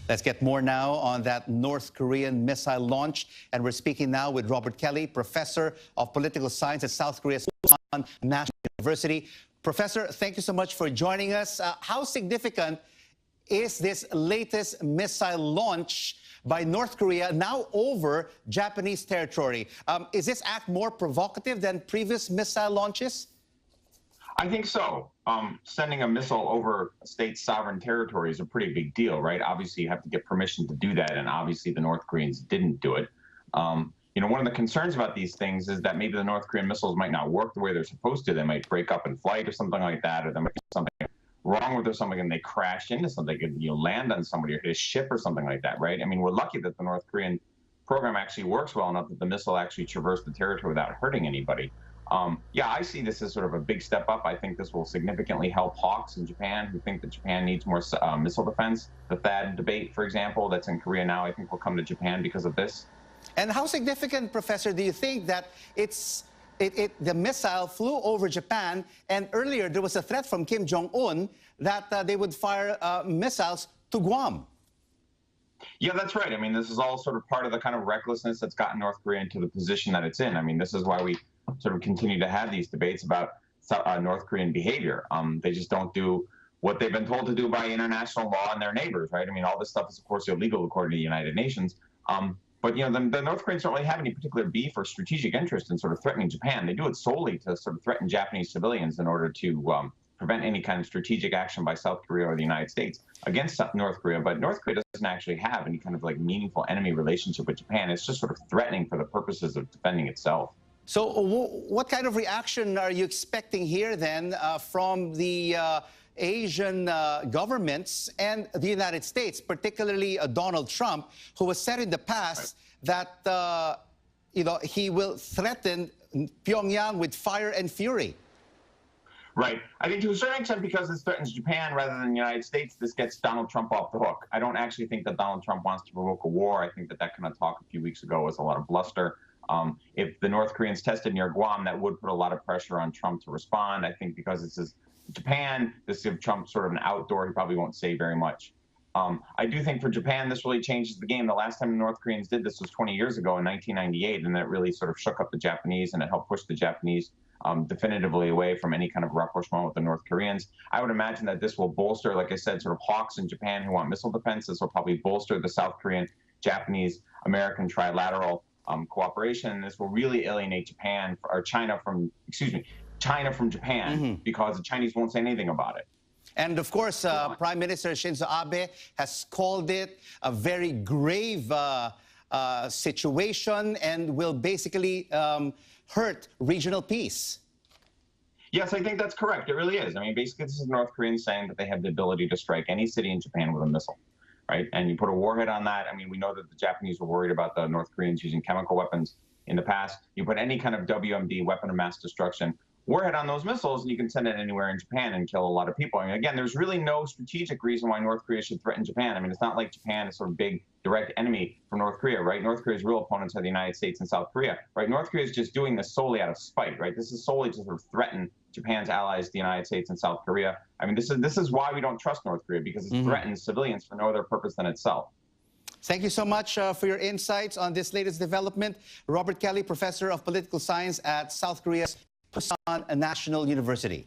Let's get more now on that North Korean missile launch. And we're speaking now with Robert Kelly, professor of political science at South Korea's Pusan National University. Professor, thank you so much for joining us. How significant is this latest missile launch by North Korea now over Japanese territory? Is this act more provocative than previous missile launches? I think so. Sending a missile over a state's sovereign territory is a pretty big deal, right? Obviously, you have to get permission to do that, and obviously the North Koreans didn't do it. One of the concerns about these things is that maybe the North Korean missiles might not work the way they're supposed to. They might break up in flight or something like that, or there might be something wrong with something and they crash into something and land on somebody or hit a ship or something like that, right? I mean, we're lucky that the North Korean program actually works well enough that the missile actually traversed the territory without hurting anybody. Yeah, I see this as sort of a big step up. I think this will significantly help hawks in Japan who think that Japan needs more missile defense. The THAAD debate, for example, that's in Korea now, I think will come to Japan because of this. And how significant, Professor, do you think that the missile flew over Japan, and earlier there was a threat from Kim Jong-un that they would fire missiles to Guam? Yeah, that's right. I mean, this is all sort of part of the kind of recklessness that's gotten North Korea into the position that it's in. I mean, this is why we sort of continue to have these debates about North Korean behavior. They just don't do what they've been told to do by international law and their neighbors, right? I mean, all this stuff is, of course, illegal according to the United Nations. But, the North Koreans don't really have any particular beef or strategic interest in sort of threatening Japan. They do it solely to sort of threaten Japanese civilians in order to prevent any kind of strategic action by South Korea or the United States against North Korea. But North Korea doesn't actually have any kind of like meaningful enemy relationship with Japan. It's just sort of threatening for the purposes of defending itself. So what kind of reaction are you expecting here then from the Asian governments and the United States, particularly Donald Trump, who has said in the past that he will threaten Pyongyang with fire and fury? Right. I think to a certain extent, because this threatens Japan rather than the United States, this gets Donald Trump off the hook. I don't actually think that Donald Trump wants to provoke a war. I think that kind of talk a few weeks ago was a lot of bluster. If the North Koreans tested near Guam, that would put a lot of pressure on Trump to respond. I think because this is Japan, this gives Trump sort of an outdoor, he probably won't say very much. I do think for Japan, this really changes the game. The last time the North Koreans did this was 20 years ago in 1998, and that really sort of shook up the Japanese, and it helped push the Japanese definitively away from any kind of rapprochement with the North Koreans. I would imagine that this will bolster, like I said, sort of hawks in Japan who want missile defense. This will probably bolster the South Korean, Japanese, American trilateral cooperation. And this will really alienate Japan or China from Japan because the Chinese won't say anything about it. And of course, Prime Minister Shinzo Abe has called it a very grave situation and will basically hurt regional peace. Yes, I think that's correct. It really is. I mean, basically, this is North Koreans saying that they have the ability to strike any city in Japan with a missile, right? And you put a warhead on that. I mean, we know that the Japanese were worried about the North Koreans using chemical weapons in the past. You put any kind of WMD, weapon of mass destruction, warhead on those missiles, and you can send it anywhere in Japan and kill a lot of people. I mean, again, there's really no strategic reason why North Korea should threaten Japan. I mean, it's not like Japan is sort of big direct enemy for North Korea, right? North Korea's real opponents are the United States and South Korea, right? North Korea is just doing this solely out of spite, right? This is solely to sort of threaten Japan's allies, the United States and South Korea. I mean, this is why we don't trust North Korea, because it threatens civilians for no other purpose than itself. Thank you so much for your insights on this latest development. Robert Kelly, professor of political science at South Korea's Pusan National University.